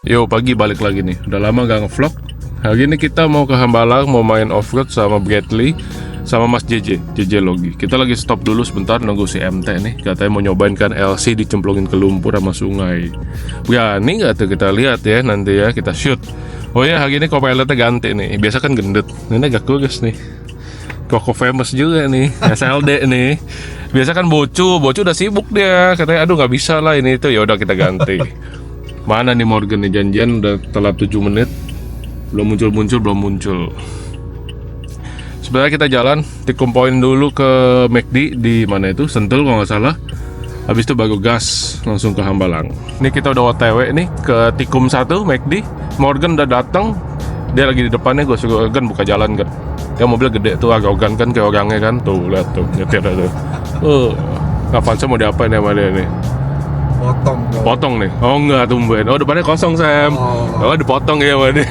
Yo, pagi balik lagi nih. Udah lama gak ngevlog. Hari ini kita mau ke Hambalang, mau main off-road sama Bradley, sama Mas JJ Logi. Kita lagi stop dulu sebentar nunggu si MT nih. Katanya mau nyobain kan LC dicemplungin ke lumpur sama sungai. Berani gak tuh, kita lihat ya nanti ya, kita shoot. Oh ya, hari ini co-pilotnya ganti nih. Biasa kan gendut, ini agak kurus nih. Koko famous juga nih, SLD nih. Biasa kan Bocu udah sibuk dia. Katanya aduh gak bisa lah ini itu. Ya udah kita ganti. Mana nih Morgan nih, janjian udah telat 7 menit. Belum muncul. Sebenarnya kita jalan tikum poin dulu ke McD di mana itu, Sentul kalau nggak salah. Habis itu baru gas langsung ke Hambalang. Ini kita udah OTW nih ke tikum 1 McD. Morgan udah datang. Dia lagi di depannya, gue suruh Morgan buka jalan kan. Dia mobil gede tuh, arogan kan kayak orangnya kan. Tuh lihat tuh, nyetir tuh. Avanza mau diapain sama dia nih? Potong nih. Oh enggak, tumben. Oh depannya kosong Sam. Oh dipotong ya sama dia.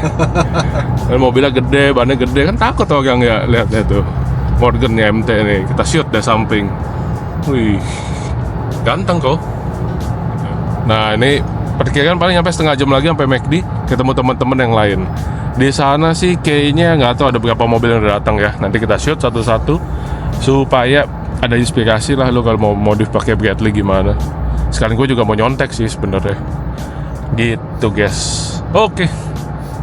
Mobilnya gede, bannya gede, kan takut orang ya. Lihat tuh Morgan nih MT nih. Kita shoot dari samping. Wih, ganteng kok. Nah ini perkiraan paling sampai setengah jam lagi sampai McD, ketemu teman-teman yang lain. Di sana sih kayaknya nggak tahu ada berapa mobil yang udah datang ya. Nanti kita shoot satu-satu supaya ada inspirasi lah lo kalau mau modif pakai Bradley gimana. Sekarang gue juga mau nyontek sih sebenarnya. Gitu guys. Oke.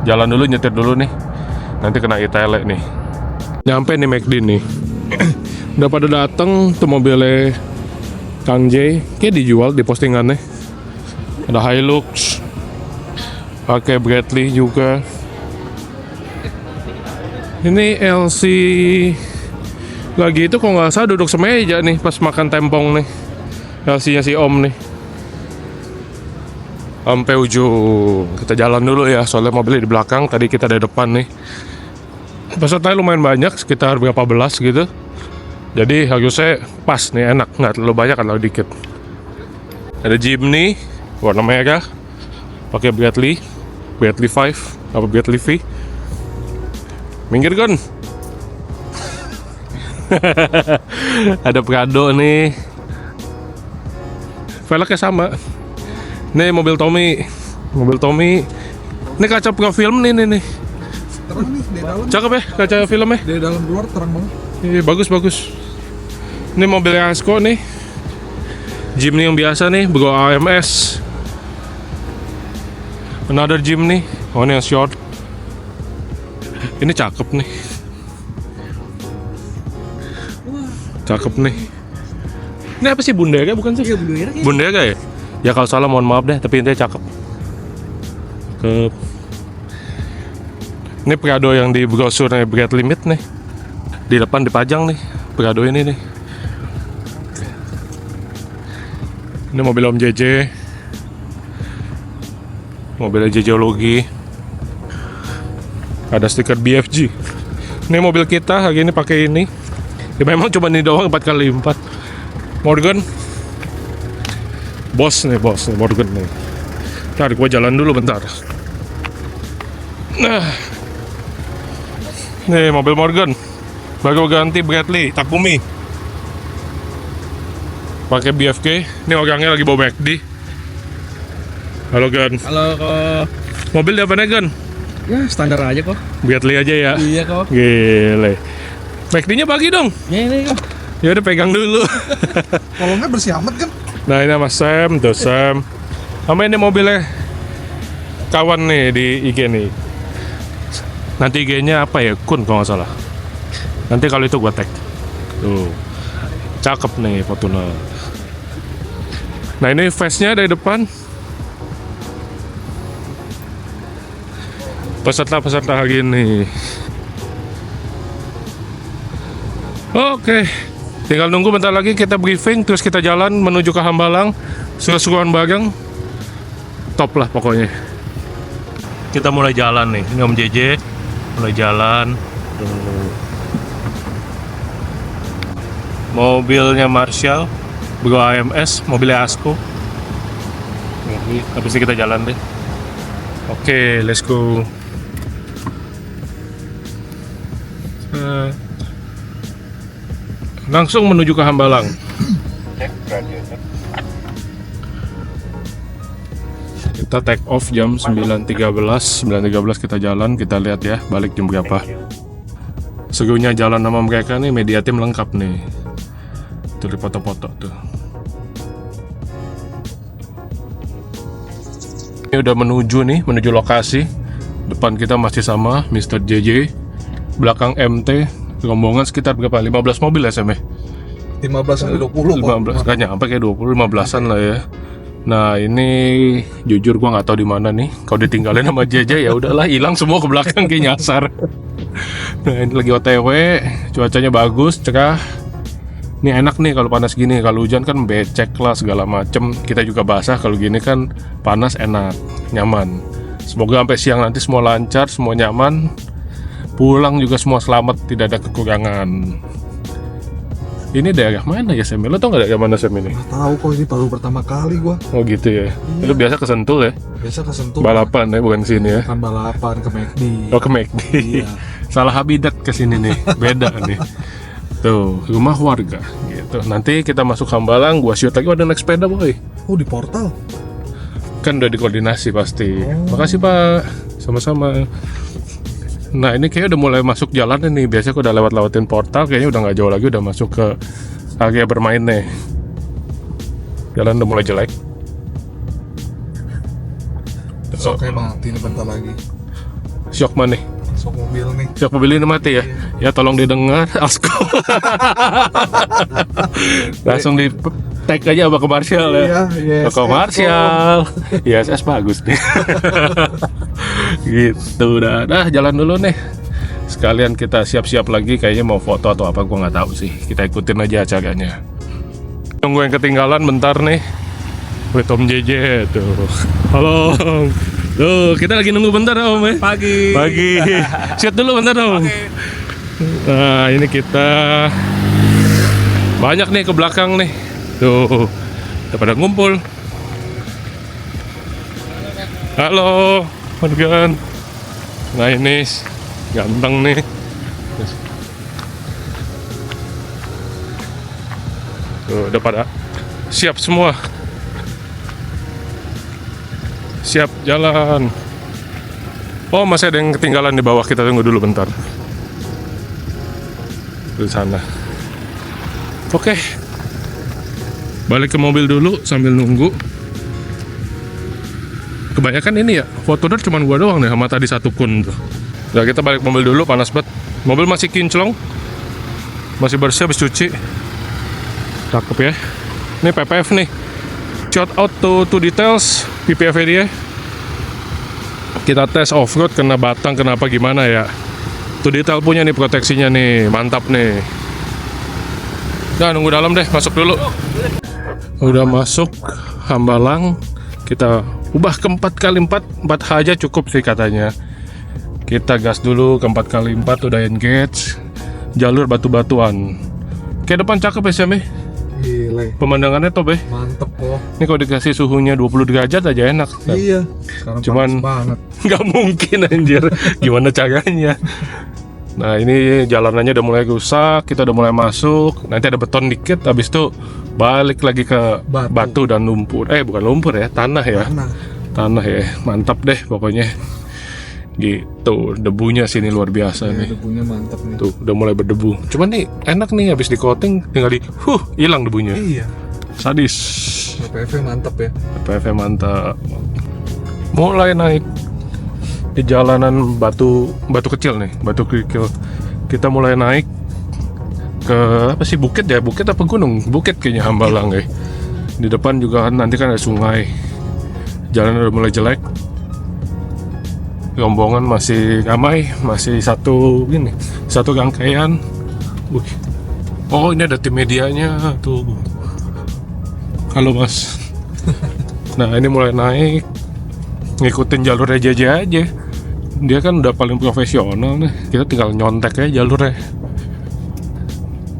Jalan dulu, nyetir dulu nih. Nanti kena itele nih. Nyampe nih McD nih. Udah pada dateng tuh mobilnya Kang J. Kayak dijual di postingannya. Ada Hilux. Pakai Bradley juga. Ini LC lagi itu kok nggak salah duduk semeja nih pas makan tempong nih. LC-nya si Om nih. Sampai ujung. Kita jalan dulu ya, soalnya mobilnya di belakang, tadi kita di depan nih. Pesertanya lumayan banyak, sekitar berapa belas gitu. Jadi harusnya pas nih, enak, nggak terlalu banyak, terlalu dikit. Ada Jimny warna merah, pakai Bradley 5 apa Bradley V. Minggir kan. Ada Prado nih. Velgnya sama. Nih mobil Tommy. Ini kaca film nih. Terang nih dari dalam. Cakep ya kaca filmnya. Dari dalam keluar terang banget. Iya bagus. Ini mobil Asko nih. Jimny yang biasa nih, Bro AMS. Another Jimny. Oh ini yang short. Ini cakep nih. Cakep nih. Ini apa sih, Bundega bukan sih? Iya Bundega ya? Ya kalau salah mohon maaf deh, tapi intinya cakep. Ini Prado yang di brosurnya Bradley Limit nih. Di depan dipajang nih, Prado ini nih. Ini mobil Om JJ. Mobilnya JJ Logi. Ada stiker BFG. Ini mobil kita hari ini pakai ini. Ya memang cuma ini doang 4x4. Morgan, bos nih Morgan nih. Ntar gua jalan dulu bentar. Nah, nih mobil Morgan, baru ganti Bradley Takumi. Pakai BFK. Ini orangnya lagi bawa McD. Halo Gan. Halo kok. Mobil di apanya Gan? Ya standar aja kok. Bradley aja ya. Iya kok. Gile. McD-nya pagi dong. Ya ini kok. Ya udah pegang dulu. Kolongnya bersih amat kan? Nah ini sama Sam, tuh Sam. Sama ini mobilnya kawan nih di IG nih. Nanti IG-nya apa ya? Kun kalau nggak salah. Nanti kalau itu gua tag. Tuh, cakep nih Fortuner. Nah ini face-nya dari depan. Peserta hari ini. Oke. Tinggal nunggu bentar lagi kita briefing, terus kita jalan menuju ke Hambalang. Seru-seruan bareng. Top lah pokoknya. Kita mulai jalan nih. Ini Om JJ mulai jalan. Mobilnya Marshall, Bro AMS, mobilnya Asko. Habis ini kita jalan deh. Oke, let's go. Langsung menuju ke Hambalang. Kita take off jam 9.13 kita jalan, kita lihat ya balik jam berapa. Serunya jalan sama mereka nih, media tim lengkap nih. Tuh di foto-foto tuh. Ini udah menuju lokasi. Depan kita masih sama Mr. JJ. Belakang MT. Rombongan sekitar berapa? 15 mobil ya, Sam? 15 sampai 20 kok. 15, gak nyampe kayak 20, 15-an lah ya. Nah ini jujur gua nggak tahu di mana nih. Kalau ditinggalin sama JJ ya udahlah, hilang semua ke belakang kayak nyasar. Nah ini lagi OTW, cuacanya bagus, cerah. Ini enak nih kalau panas gini. Kalau hujan kan becek lah segala macem. Kita juga basah, kalau gini kan panas enak, nyaman. Semoga sampai siang nanti semua lancar, semua nyaman. Pulang juga semua selamat, tidak ada kekurangan. Ini daerah mana ya, Sam? Lo tau nggak daerah mana, Sam, ini? Nggak tahu kok, ini baru pertama kali gua. Oh gitu ya. Iya. Itu biasa ke Sentul ya? Biasa ke Sentul. Balapan ya, bukan sini ya? Kan balapan ke McD. Oh ke McD. Iya. Salah habitat ke sini nih. Beda nih. Tuh, rumah warga gitu. Nanti kita masuk Hambalang, gua shoot lagi, ada naik sepeda, boy. Oh, di portal. Kan udah dikoordinasi pasti. Makasih, Pak. Sama-sama. Nah ini kayaknya udah mulai masuk jalan nih. Biasanya aku udah lewatin portal, kayaknya udah nggak jauh lagi, udah masuk ke area bermain nih. Jalan udah mulai jelek. Sok kayak mati nih bentar lagi. Syok mana nih? Sok mobil nih. Syok mobil ini mati ya? Ya tolong didengar, Asko. Langsung di tag aja apa komersial ya? Iya, yes, komersial. ISS bagus nih. Gitu dah. Dah jalan dulu nih. Sekalian kita siap-siap lagi, kayaknya mau foto atau apa gua nggak tahu sih. Kita ikutin aja acaranya. Tunggu yang ketinggalan bentar nih. Wih, Tom JJ tuh. Halo. Tuh, kita lagi nunggu bentar Om ya. Pagi. Siap dulu bentar Om. Nah, ini kita banyak nih ke belakang nih. Tuh, udah pada ngumpul. Halo, Morgan. Nah ini ganteng nih. Tuh, udah pada siap semua. Siap jalan. Oh, masih ada yang ketinggalan di bawah. Kita tunggu dulu bentar. Di sana. Oke. Balik ke mobil dulu sambil nunggu. Kebanyakan ini ya, Fortuner cuman gua doang nih sama tadi satu kun tuh. Nah, kita balik mobil dulu, panas banget. Mobil masih kinclong. Masih bersih habis cuci. Cakep ya. Ini PPF nih. Shout out to details PPF dia. Kita tes off-road kena batang, kenapa gimana ya. To detail punya nih proteksinya nih, mantap nih. Nah, nunggu dalam deh, masuk dulu. Udah masuk Hambalang. Kita ubah ke 4x4, 4H aja cukup sih katanya. Kita gas dulu ke 4x4, udah engage. Jalur batu-batuan. Kayak depan cakep ya, Sam. Gile. Pemandangannya top ya. Mantep kok. Ini kalau dikasih suhunya 20 derajat aja enak. Iya. Sekarang Cuman panas banget. nggak mungkin anjir. Gimana caranya? Nah ini jalanannya udah mulai rusak, kita udah mulai masuk. Nanti ada beton dikit, habis itu balik lagi ke batu dan lumpur. Bukan lumpur ya, tanah ya. Tanah ya, mantap deh pokoknya. Gitu, debunya sini luar biasa Ya, nih. debunya mantep nih. Tuh, udah mulai berdebu. Cuman nih enak nih, habis di coating tinggal hilang debunya. Iya. Sadis. PPF mantep ya. PPF mantap. Mulai naik di jalanan batu kecil nih, batu kerikil. Kita mulai naik ke apa sih, bukit ya, bukit apa gunung? Bukit kayaknya Hambalang ya. Di depan juga kan nanti kan ada sungai. Jalan udah mulai jelek. Rombongan masih ramai, masih satu rangkaian. Wih. Oh ini ada tim medianya tuh. Halo Mas. Nah ini mulai naik, ngikutin jalur JJ aja. Dia kan udah paling profesional nih. Kita tinggal nyontek aja jalurnya,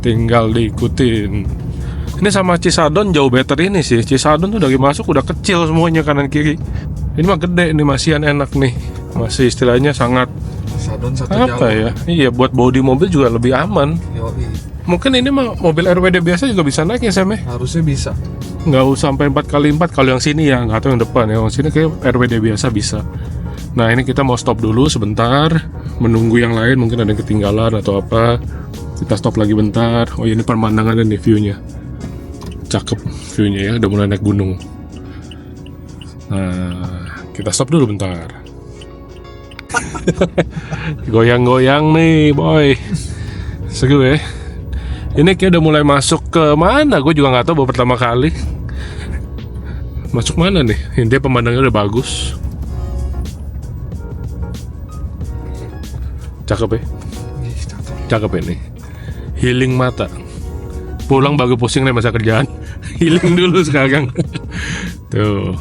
tinggal diikutin. Ini sama Cisadon jauh better ini sih. Cisadon tuh dari masuk udah kecil semuanya kanan kiri. Ini mah gede nih, masihan enak nih. Masih istilahnya sangat Sadon satu apa jalur. ya? Iya, buat bodi mobil juga lebih aman. Yoi. Mungkin ini mah mobil RWD biasa juga bisa naik ya Sam ya? Harusnya bisa. Nggak usah sampai 4x4 kalau yang sini ya, nggak tahu yang depan ya. Yang sini kayak RWD biasa bisa. Nah ini kita mau stop dulu sebentar, menunggu yang lain, mungkin ada yang ketinggalan atau apa. Kita stop lagi bentar. Oh ini pemandangannya nih, view-nya cakep, view-nya ya, udah mulai naik gunung. Nah kita stop dulu bentar. Goyang-goyang nih boy, seru ya. Ini kayak udah mulai masuk ke mana, gue juga nggak tahu, baru pertama kali. Masuk mana nih? Ini pemandangannya udah bagus. Cakep ya? Ih, cakep. Cakep ini. Healing mata. Pulang baru pusing nih masa kerjaan. Healing dulu sekarang. Tuh.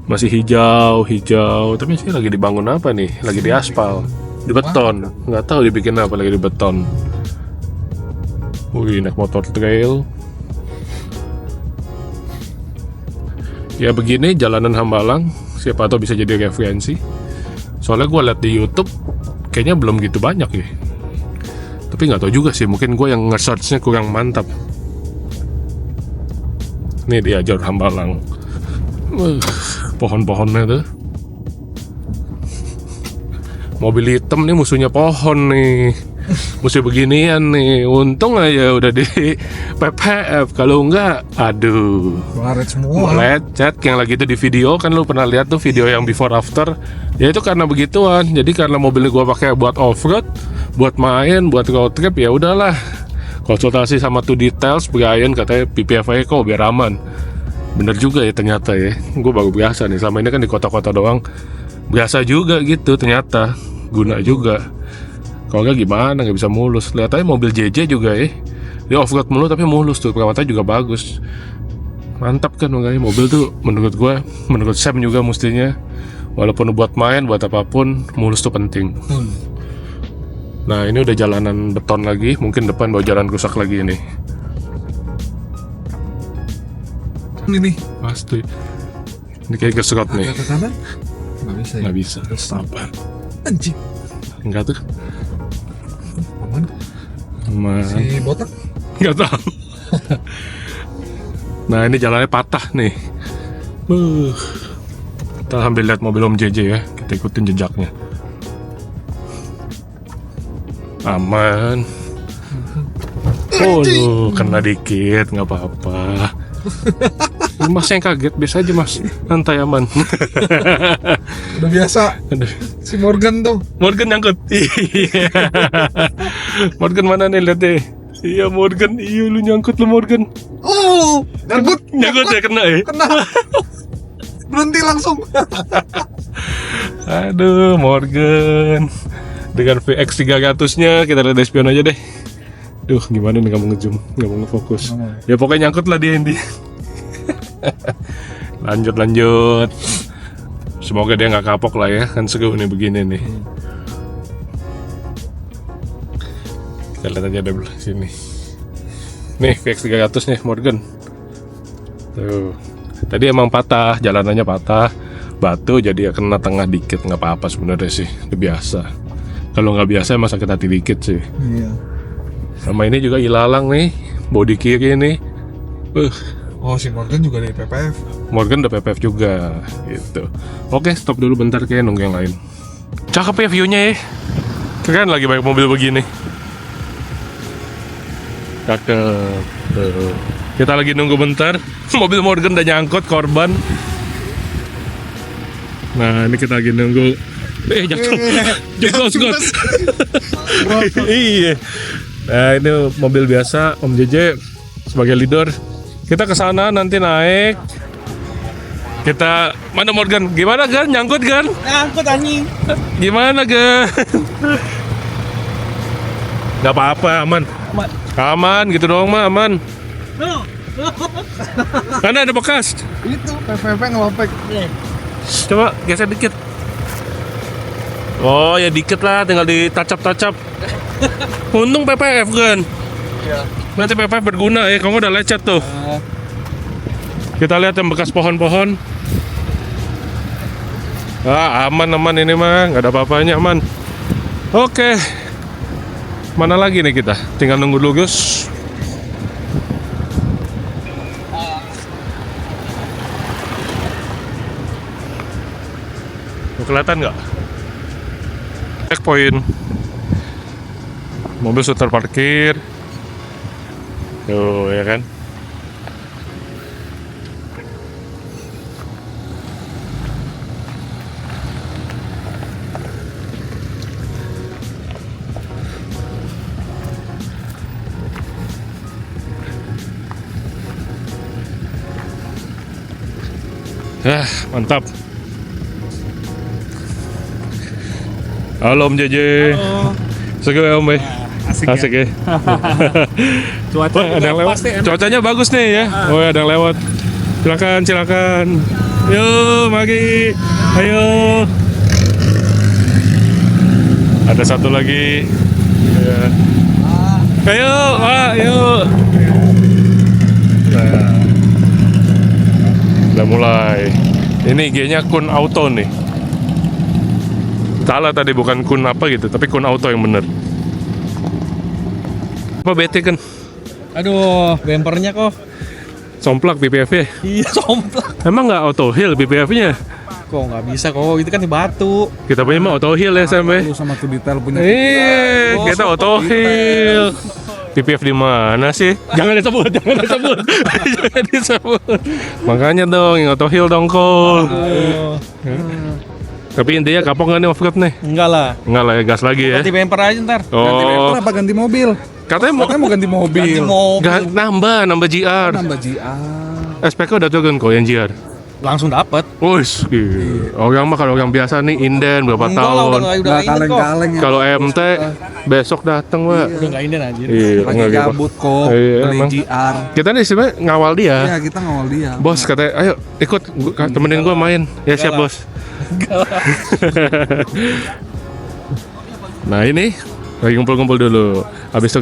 Masih hijau. Tapi sih lagi dibangun apa nih? Lagi di aspal. Di beton. Nggak tahu dibikin apa, lagi di beton. Wih, naik motor trail. Ya begini jalanan Hambalang. Siapa tahu bisa jadi referensi. Soalnya gue liat di YouTube kayaknya belum gitu banyak ya. Tapi nggak tahu juga sih, mungkin gue yang nge-searchnya kurang mantap. Nih dia jalur Hambalang. Pohon-pohonnya tuh. Mobil hitam nih musuhnya pohon nih. Musuh beginian nih. Untung aja udah di PPF. Kalau enggak, aduh. Baret semua. Lecet yang lagi itu di video kan, lu pernah lihat tuh video yang before after. Ya itu karena begituan. Jadi karena mobil gua pakai buat off-road, buat main, buat road trip, ya udahlah. Konsultasi sama Two Details, Brian katanya PPF kok biar aman. Bener juga ya ternyata ya. Gue baru biasa nih, selama ini kan di kota-kota doang. Biasa juga gitu ternyata. Guna juga. Kalau nggak gimana, nggak bisa mulus. Lihat aja mobil JJ juga ya. Dia off-road mulu tapi mulus tuh, perawatannya juga bagus. Mantap kan makanya mobil tuh menurut gue, menurut Sam juga mestinya. Walaupun buat main, buat apapun, mulus tuh penting. Nah ini udah jalanan beton lagi, mungkin depan bawa jalan rusak lagi ini. Ini nih. Pasti. Ini kayak keserot nih. Agak ke kanan? Nggak bisa ya? Nggak bisa. Sabar. Anjing. Enggak tuh. Aman? Aman. Si botak? Nggak tahu. Nah ini jalannya patah nih. Kita sambil lihat mobil Om JJ ya. Kita ikutin jejaknya. Aman. Oh lu kena dikit, nggak apa-apa. Mas yang kaget, biasa aja mas. Santai aman. Udah biasa. Aduh. Si Morgan tuh. Morgan nyangkut. Iya. Morgan mana nih, lihat deh. Iya Morgan, iya lu nyangkut lu Morgan. Oh, Nyangkut ya, kena ya. Kena. Berhenti langsung. Aduh Morgan. Dengan VX 300-nya kita lihat spion aja deh. Duh, gimana nih, nggak mau ngezoom, nggak mau ngefokus. Ya pokoknya nyangkut lah dia ini. Lanjut. Semoga dia nggak kapok lah ya, kan seru nih begini nih. Kita lihat aja deh sini. Nih VX 300 nih Morgan. Tuh. Tadi emang patah, jalanannya patah, batu jadi ya kena tengah dikit, nggak apa-apa sebenarnya sih, itu biasa. Kalau nggak biasa emang sakit hati dikit sih. Iya. Sama ini juga ilalang nih, bodi kiri nih. Oh, si Morgan juga dari PPF. Morgan udah PPF juga gitu. Oke, stop dulu bentar, kayak nunggu yang lain. Cakep ya view-nya ya. Keren lagi banyak mobil begini. Cakep. Tuh. Kita lagi nunggu bentar. Mobil Morgan udah nyangkut, korban. Nah, ini kita lagi nunggu. Jatuh. Jatuh. Iya. Nah, ini mobil biasa Om JJ sebagai leader. Kita ke sana nanti naik. Kita mana Morgan? Gimana Gan? Nyangkut Gan? Nyangkut anjing. Gimana Gan? Gak apa-apa, aman. Aman gitu doang mah, aman. Karena ada bekas. Itu PPF ngelopek. Coba geser dikit. Oh ya dikit lah, tinggal ditacap-tacap. Untung PPF kan. Iya. Berarti PPF berguna ya, kamu udah lecet tuh. Kita lihat yang bekas pohon-pohon. Aman ini mah, nggak ada apa-apanya, aman. Oke. Mana lagi nih kita? Tinggal nunggu dulu, Gus. Kelihatan nggak? Checkpoint. Mobil sudah terparkir. Tuh, ya kan? Mantap. Halo Om JJ. Halo. Seger ya Om ya? Asik ya. Cuaca Wah, ada yang lewat. Cuacanya bagus nih ya. Oh, ada yang lewat. Silakan. Yuk, Magi. Ayo. Ada satu lagi. Ya. Ayo, yuk. Nah. Udah mulai. Ini G-nya Kun Auto nih. Salah tadi, bukan Kun apa gitu, tapi Kun Auto yang bener. Apa bete kan? Aduh, bempernya kok. Somplak BPF-nya. Iya, somplak. Emang nggak auto heal BPF-nya? Kok nggak bisa kok, itu kan di batu. Kita punya mah auto heal ya sampai. Lu sama tuh detail punya. Kita auto heal. BPF di mana sih? Jangan disebut. Jangan disebut. Makanya dong, yang auto heal dong kol. Tapi intinya kapok nggak nih off-road nih? Enggak lah. Enggak lah ya, gas lagi ya. Ganti bemper aja ntar. Ganti Oh, bemper apa ganti mobil? katanya Mau ganti mobil. nambah GR. Nambah GR. SPK udah turun kok yang GR. Langsung dapat. Wih, orang mah kalau orang biasa nih inden berapa Enggak lah, tahun. udah kaleng-kaleng ya. Kalau MT besok dateng Wak. Udah enggak inden aja. Iya, Lagi nggak gitu. gabut kok, Iya, beli emang. GR. Kita nih sebenarnya ngawal dia. Ya kita ngawal dia. Bos katanya, ayo ikut temenin gua main. Ya siap bos. Nah ini lagi ngumpul-ngumpul dulu. Habis itu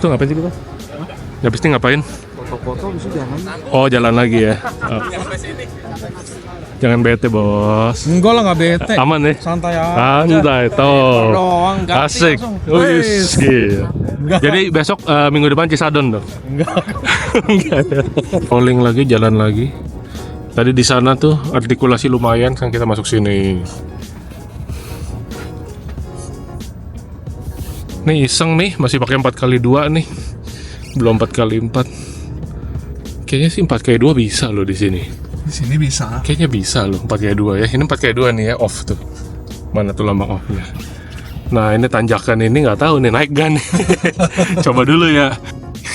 ngapain sih kita? Habis ini ngapain? Foto-foto bisa jangan. Oh jalan lagi ya. Oh. Jangan bete bos. Enggak lah, enggak bete. Aman ya. Santai aja. Santai toh. Doang, ganti Asik. langsung. Wis, gila. Enggak. Jadi besok minggu depan Cisadon dong. Enggak. Rolling lagi, jalan lagi. Tadi di sana tuh artikulasi lumayan, kan kita masuk sini. Nih iseng nih, masih pakai 4x2 nih. Belum 4x4. Kayaknya sih 4x2 bisa loh di sini. Di sini bisa. Kayaknya bisa loh 4x2 ya. Ini 4x2 nih ya, off tuh. Mana tuh lambang off-nya. Nah, ini tanjakan ini nggak tahu nih, naik gak nih. Coba dulu ya.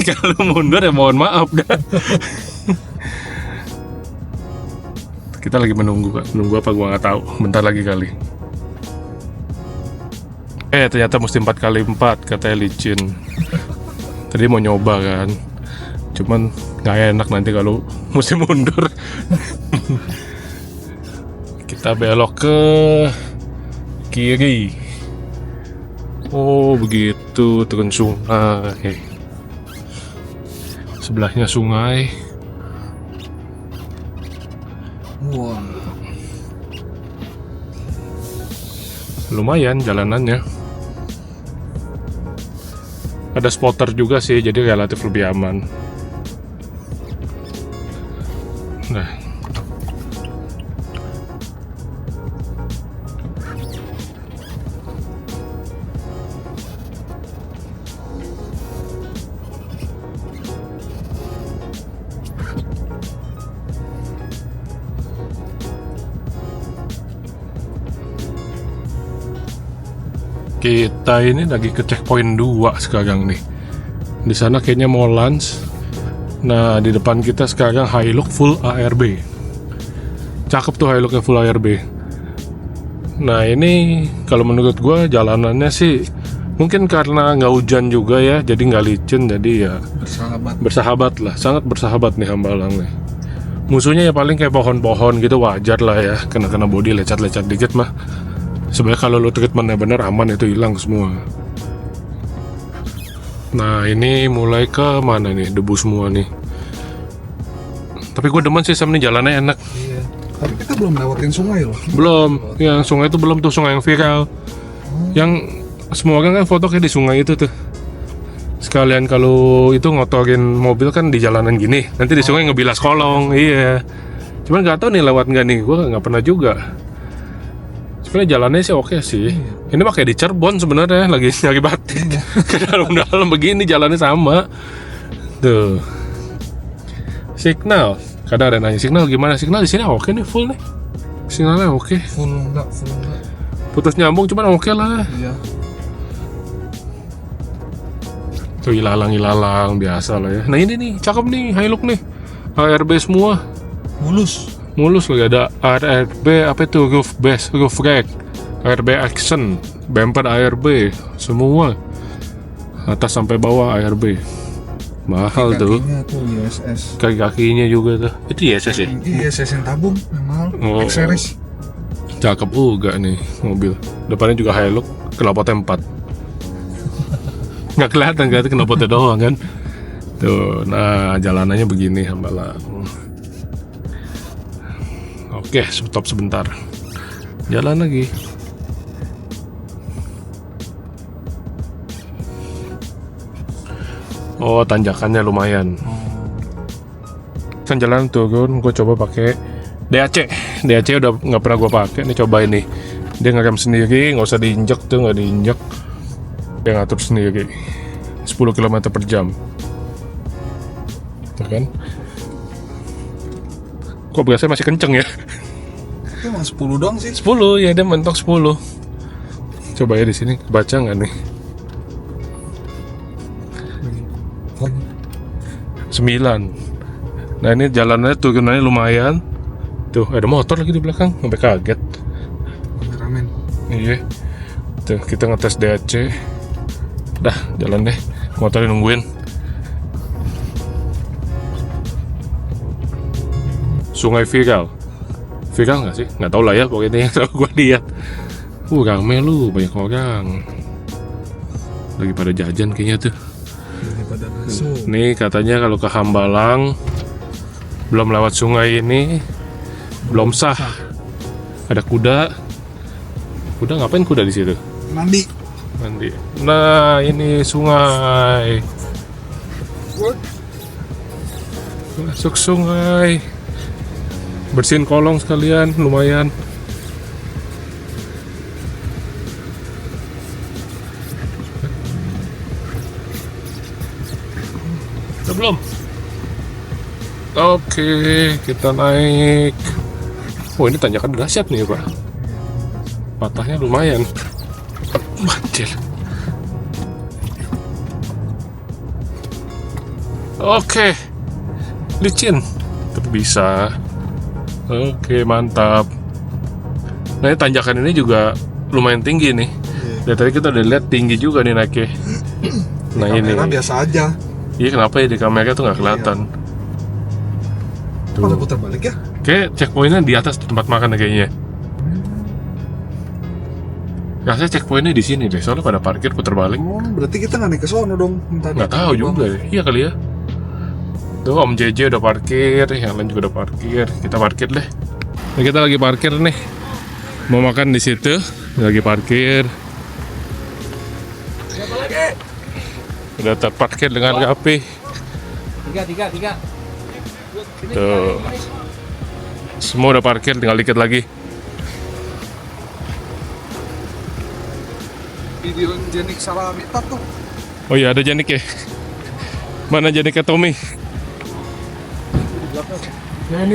Kalau mundur ya mohon maaf dah. Kita lagi menunggu Kak. Menunggu apa gua nggak tahu. Bentar lagi kali. Ternyata mesti 4x4 katanya licin. Tadi mau nyoba kan. Cuman nggak enak nanti kalau mesti mundur. Kita belok ke kiri. Oh begitu, turun sungai. Sebelahnya sungai. Wah. Lumayan jalanannya. Ada spotter juga sih, jadi relatif lebih aman. Nah, kita ini lagi ke checkpoint 2 sekarang nih. Di sana kayaknya mau lunch. Nah, di depan kita sekarang Hilux full ARB. Cakep tuh Hiluxnya full ARB. Nah, ini kalau menurut gue jalanannya sih mungkin karena nggak hujan juga ya, jadi nggak licin, jadi ya bersahabat lah, sangat bersahabat nih Hambalang nih. Musuhnya ya paling kayak pohon-pohon gitu, wajar lah ya, kena bodi lecet-lecet dikit mah. Sebenarnya kalau lo treatmentnya bener aman, itu hilang semua. Nah ini mulai ke mana nih, debu semua nih. Tapi gue demen sih Sam nih, jalannya enak. Iya. Tapi kita belum lewatin sungai loh. Belum, yang sungai itu belum tuh, sungai yang viral. Yang semua orang kan foto kayak di sungai itu tuh. Sekalian kalau itu ngotorin mobil kan di jalanan gini, nanti di sungai ngebilas kolong. Iya. Cuman nggak tahu nih lewat nggak nih, gue nggak pernah juga. Sebenarnya jalannya sih oke sih. Ini mah kayak di Cirebon sebenarnya, lagi nyari batik. Ke dalam-dalam begini jalannya sama. Tuh. Signal. Kadang ada nanya signal gimana? Signal di sini oke nih, full nih. Signalnya oke. Full enggak. Putus nyambung cuman oke lah. Iya. Tuh ilalang biasa lah ya. Nah ini nih, cakep nih, Hilux nih. ARB semua. Mulus lagi, ada ARB apa itu, roof base, roof rack, ARB action, bumper ARB, semua. Atas sampai bawah ARB. Mahal tuh. Kakinya tuh ISS. Kaki-kakinya juga tuh. Itu ISS ya? ISS yang tabung yang mahal. Oh. X-Series. Cakep juga nih mobil. Depannya juga Hilux, knalpotnya 4. Nggak kelihatan knalpotnya doang kan. Tuh, nah jalanannya begini Hambalang. Oke, stop sebentar. Jalan lagi. Oh, tanjakannya lumayan. Kan jalan turun, gue coba pakai DAC. DAC udah nggak pernah gue pakai. Nih coba ini. Dia ngerem sendiri, nggak usah diinjek tuh, nggak diinjek. Dia ngatur sendiri. 10 km per jam. Tuh kan? Kok berasa masih kenceng ya? Itu emang 10 doang sih. 10 ya, dia mentok 10. Coba ya di sini baca nggak nih? 9. Nah ini jalannya turunannya lumayan. Tuh ada motor lagi di belakang, sampai kaget. Kameramen. Iya. Tuh kita ngetes DAC. Dah jalan deh, motornya nungguin. Sungai viral nggak sih? Nggak tahu lah ya, pokoknya yang gue lihat. Rame lu, banyak orang. Lagi pada jajan kayaknya tuh. Daripada masuk. Nih katanya kalau ke Hambalang belum lewat sungai ini belum sah. Ada kuda. Kuda ngapain kuda di situ? Mandi. Nah ini sungai. Masuk sungai. Bersihin kolong sekalian, lumayan. Udah belum? Oke, kita naik. Oh ini tanjakan dahsyat nih Pak. Patahnya lumayan. Banjir. Oke, licin, tapi bisa. Oke, mantap. Nah, ini tanjakan ini juga lumayan tinggi nih. Dari tadi kita udah lihat tinggi juga nih naiknya. Nah ini. Kamera biasa aja. Iya kenapa ya di kamera tuh nggak kelihatan? Pada Tuh. putar balik ya? Kayak checkpointnya di atas tempat makan kayaknya. Rasanya checkpointnya di sini deh. Soalnya pada parkir putar balik. Oh, berarti kita nggak naik ke sono dong. Nggak tahu juga deh. Iya kali ya. Tuh Om JJ udah parkir, yang lain juga udah parkir. Kita parkir deh. Nah, kita lagi parkir nih. Mau makan di situ, lagi parkir. Siapa lagi? Udah terparkir dengan rapi. Tiga. Tuh. Semua udah parkir, tinggal dikit lagi. Video Jenik salah habitat tuh. Oh iya ada Janik ya. Mana Janiknya Tommy?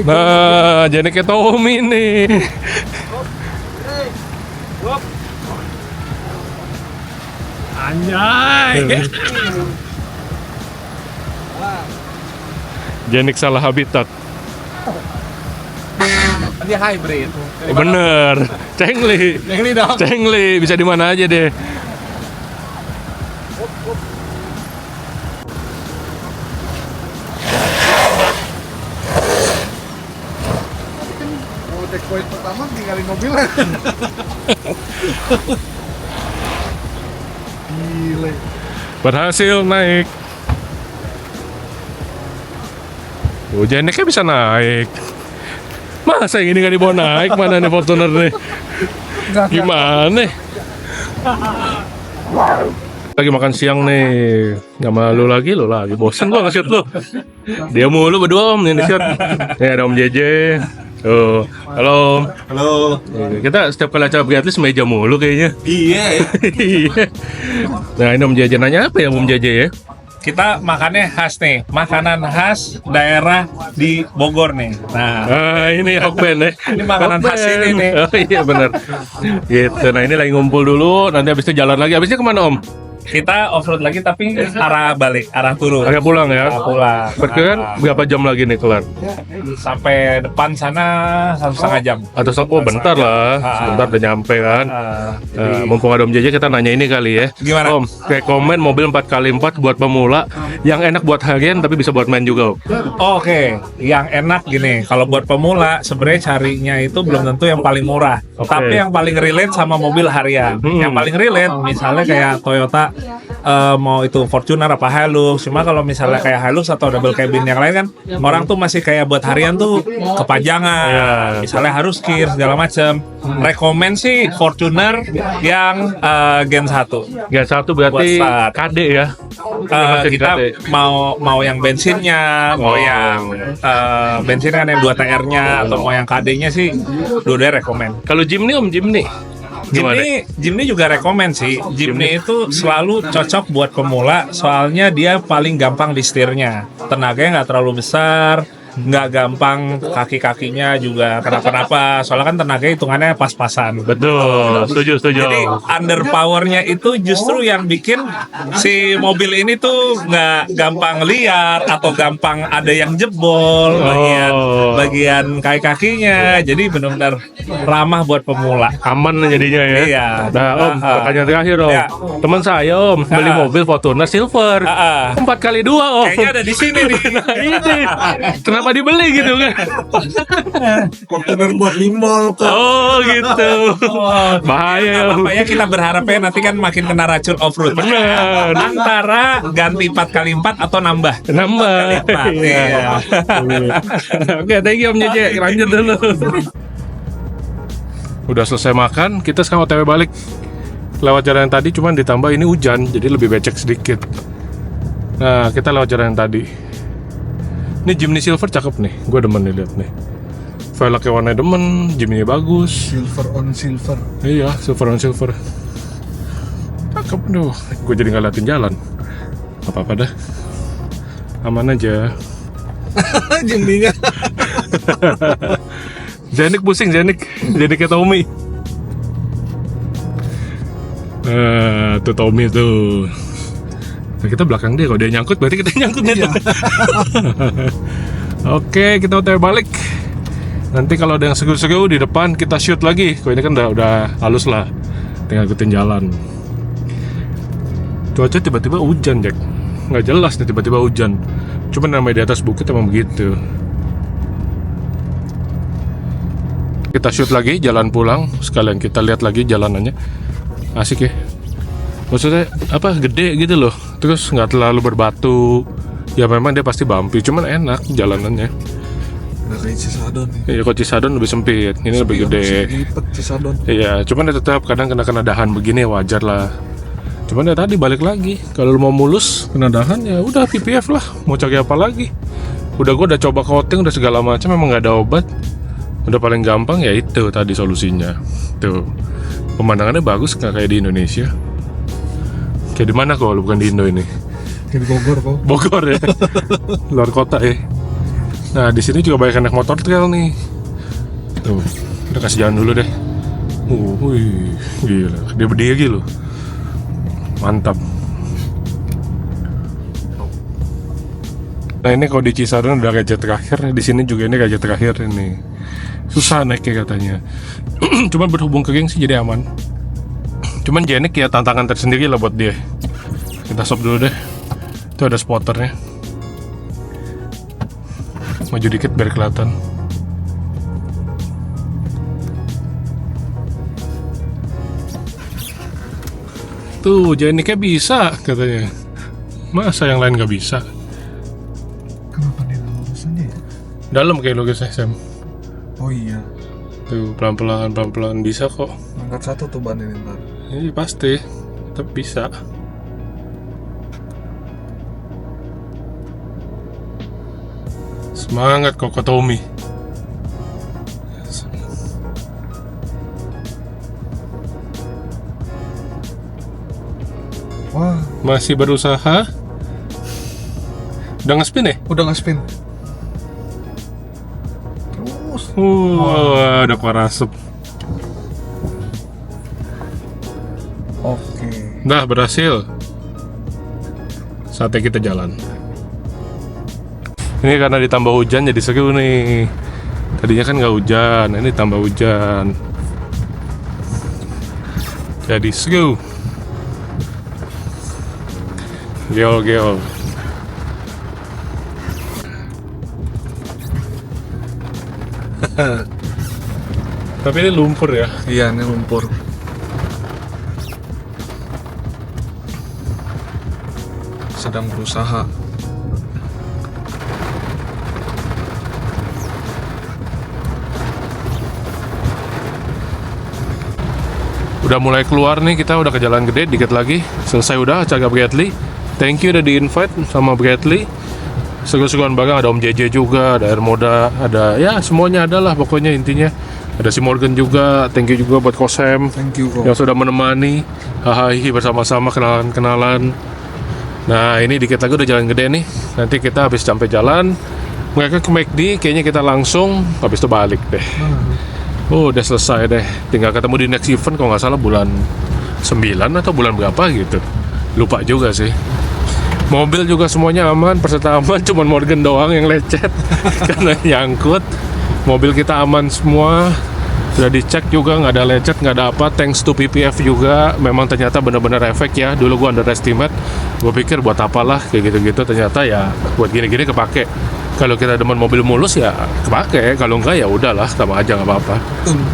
Nah, Janiknya Tommy nih. Anjay. Janik salah habitat. Dia hybrid. Bener. Cengli. Yang ini dong. Cengli bisa di mana aja deh. Mau checkpoint pertama tinggalin mobilnya. Gile. Berhasil naik. Oh, Jeniknya bisa naik. Masa yang ini nggak dibawa naik? Mana nih Fortuner nih? Gimana? Lagi makan siang nih. Nggak malu lagi lo lagi. Bosan gua nge-shoot lo. Dia mulu berdua om yang di-shoot. Nih ada Om JJ. Oh, halo Om. Halo. Kita setiap kali acara Beatrice meja mulu kayaknya. Iya. Iya. Nah ini Om JJ nanya apa ya Om JJ ya? Kita makannya khas nih, makanan khas daerah di Bogor nih. Nah, Ini Hokben ya. Ini makanan khas ini nih. Oh iya benar. Gitu. Nah ini lagi ngumpul dulu. Nanti habis itu jalan lagi. Habisnya kemana Om? kita off-road lagi tapi arah balik, arah turun. Agak pulang ya. Arah pulang. Perkiraan berapa jam lagi nih kelar? Sampai depan sana 1,5 jam. Atau bentar lah. Sebentar udah nyampe kan. Mumpung ada Om JJ kita nanya ini kali ya. Gimana? Om, rekomen mobil 4x4 buat pemula yang enak buat harian tapi bisa buat main juga Om. Oke, yang enak gini, kalau buat pemula sebenarnya carinya itu belum tentu yang paling murah, tapi yang paling relate sama mobil harian. Yang paling relate misalnya kayak Toyota, mau itu Fortuner apa Hilux. Cuma kalau misalnya kayak Hilux atau double cabin yang lain kan, orang tuh masih kayak buat harian tuh kepanjangan. Misalnya harus kir segala macam. Rekomen sih Fortuner yang Gen 1. Gen 1 berarti Buat start. KD ya. Kita mau yang bensinnya, mau yang bensin kan yang 2 TR-nya, atau mau yang KD-nya sih dua-duanya rekomen. Kalau Jimny Om, Jimny gimana? Jimny juga rekomen sih. Jimny itu selalu cocok buat pemula, soalnya dia paling gampang di setirnya. Tenaganya nggak terlalu besar, nggak gampang kaki-kakinya juga kenapa-napa. Soalnya kan tenaga hitungannya pas-pasan. Betul, setuju. Jadi underpowernya itu justru yang bikin si mobil ini tuh nggak gampang liar atau gampang ada yang jebol bagian kaki-kakinya. Jadi benar-benar ramah buat pemula. Aman jadinya ya. Iya. Nah Om, pertanyaan terakhir Om. Ya. Teman saya Om beli mobil Fortuner Silver 4x2 Om. Kayaknya ada di sini nih. Nah ini kenapa dibeli gitu kan? Kontainer buat limbal kok. Oh gitu. Bahaya Om. Makanya kita berharapnya nanti kan makin kena racun off-road. Bener. Antara ganti 4x4 atau nambah. Nambah. Iya. Oke, thank you Om JJ. Lanjut dulu. Udah selesai makan, kita sekarang OTW balik lewat jalan yang tadi, cuman ditambah ini hujan, jadi lebih becek sedikit. Nah, kita lewat jalan yang tadi. Ini Jimny Silver cakep nih, gue demen nih lihat nih. Velgnya warnanya demen, Jimny bagus. Silver on silver. Iya, silver on silver. Cakep tuh. Gue jadi nggak liatin jalan. Apa-apa dah. Aman aja. Jimny-nya. Jenik pusing, Jeniknya Tommy. Tuh Tommy tuh. Nah, kita belakang dia, kalau dia nyangkut berarti kita nyangkut ya. Oke, kita OTW balik. Nanti kalau ada yang seru-seru di depan kita shoot lagi. Kok ini kan udah halus lah. Tinggal ikutin jalan. Cuaca tiba-tiba hujan, Jack. Nggak jelas nih tiba-tiba hujan. Cuman namanya di atas bukit emang begitu. Kita shoot lagi jalan pulang, sekalian kita lihat lagi jalanannya. Asik ya. Maksudnya apa, gede gitu loh. Terus nggak terlalu berbatu. Ya memang dia pasti bumpy, cuman enak jalanannya. Udah kayak Cisadon nih. Iya, kok Cisadon lebih sempit, ini lebih gede. Lipet Cisadon. Iya, cuman ya tetap kadang kena dahan begini wajar lah. Cuman ya tadi balik lagi, kalau mau mulus kena dahan ya udah PPF lah. Mau cari apa lagi? Gue udah coba coating, udah segala macam, memang nggak ada obat. Udah paling gampang ya itu tadi solusinya. Tuh, pemandangannya bagus nggak kayak di Indonesia? Kayak di mana kok? Bukan di Indo ini. Kayak di Bogor kok. Bogor ya, luar kota ya. Nah di sini juga banyak anak motor trail nih. Tuh, udah kasih jalan dulu deh. Wih, gila, dia berdiri loh. Mantap. Nah ini kalau di Cisadon udah gajah terakhir, di sini juga ini gajah terakhir ini. Susah naiknya katanya. Cuman berhubung ke geng sih jadi aman. Cuman Jenik ya tantangan tersendiri lah buat dia. Kita stop dulu deh. Itu ada spotternya. Maju dikit biar kelihatan. Tuh Jeniknya bisa katanya. Masa yang lain nggak bisa? Kenapa dia nggak lurus aja ya? Dalam kayak logisnya Sam. Oh iya. Tuh pelan-pelan bisa kok. Angkat satu tuh ban ini ntar. Iya pasti, tetap bisa. Semangat kok Tommy. Wah, Masih berusaha. Udah nge-spin ya? udah nggak spin. Terus. Ada parasep. Oke. Nah, berhasil. Saatnya kita jalan. Ini karena ditambah hujan jadi seru nih. Tadinya kan nggak hujan, ini tambah hujan. Jadi seru. Geol. Tapi ini lumpur ya. Iya, ini lumpur. Sedang berusaha. Udah mulai keluar nih, kita udah ke jalan gede, dikit lagi selesai udah acara Bradley. Thank you udah di-invite sama Bradley. Seru-seruan banget, ada Om JJ juga, ada Ermoda, ada ya semuanya ada lah pokoknya intinya. Ada si Morgan juga, thank you juga buat Kosem Thank you kok. yang sudah menemani hahaha bersama-sama kenalan-kenalan. Nah ini dikit lagi udah jalan gede nih. Nanti kita habis sampai jalan, mereka ke McD, kayaknya kita langsung habis itu balik deh. Udah selesai deh. Tinggal ketemu di next event kalau nggak salah bulan 9 atau bulan berapa gitu. Lupa juga sih. Mobil juga semuanya aman, peserta aman, cuman Morgan doang yang lecet karena nyangkut. Mobil kita aman semua. Sudah dicek juga nggak ada lecet, nggak ada apa. Thanks to PPF juga. Memang ternyata benar-benar efek ya. Dulu gua underestimate. Gue pikir buat apalah kayak gitu-gitu. Ternyata ya buat gini-gini kepake. Kalau kita demen mobil mulus ya kepake. Kalau enggak ya udahlah, sama aja nggak apa-apa.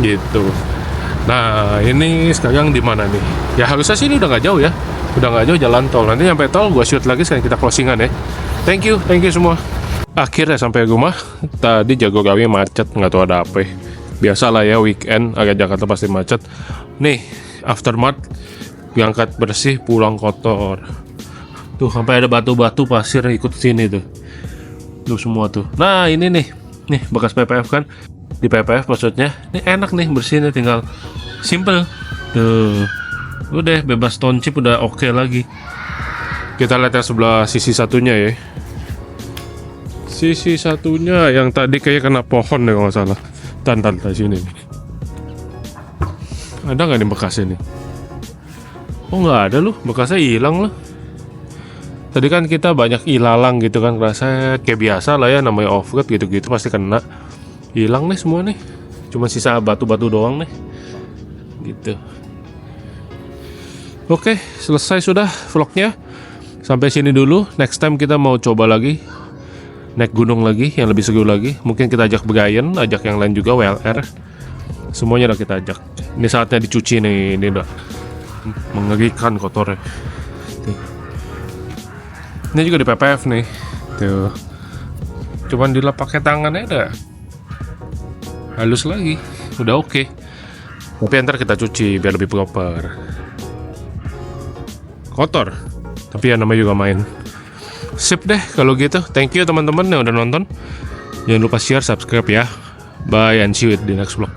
Gitu. Nah ini sekarang di mana nih? Ya harusnya sih ini udah nggak jauh ya. Udah nggak jauh jalan tol. Nanti sampai tol gue shoot lagi sekarang kita closingan ya. Thank you semua. Akhirnya sampai rumah. Tadi Jagorawi macet, nggak tahu ada apa. Biasalah ya weekend area Jakarta pasti macet. Nih aftermath, berangkat bersih pulang kotor. Tuh sampai ada batu-batu pasir ikut sini tuh. Tuh semua tuh. Nah ini nih bekas PPF kan. Di PPF maksudnya. Ini enak nih bersihnya, tinggal simple. Tuh. Udah bebas stone chip, udah oke lagi. Kita lihat yang sebelah sisi satunya ya. Sisi satunya yang tadi kayak kena pohon deh kalau nggak salah. Tantan sini. Ada nggak nih bekasnya nih? Oh nggak ada loh, bekasnya hilang loh. Tadi kan kita banyak ilalang gitu kan, rasa kayak biasa lah ya namanya off-road gitu-gitu pasti kena. Hilang nih semua nih. Cuma sisa batu-batu doang nih. Gitu. Oke, selesai sudah vlognya. Sampai sini dulu. Next time kita mau coba lagi naik gunung lagi yang lebih seru lagi. Mungkin kita ajak Brian, ajak yang lain juga WLR. Semuanya udah kita ajak. Ini saatnya dicuci nih. Ini udah mengerikan kotornya. Tuh. Ini juga di PPF nih. Tuh. Cuman dilap pakai tangannya udah halus lagi. Udah oke. Tapi ntar kita cuci biar lebih proper. Kotor, tapi ya namanya juga main. Sip deh kalau gitu. Thank you teman-teman yang udah nonton. Jangan lupa share, subscribe ya. Bye and see you di next vlog.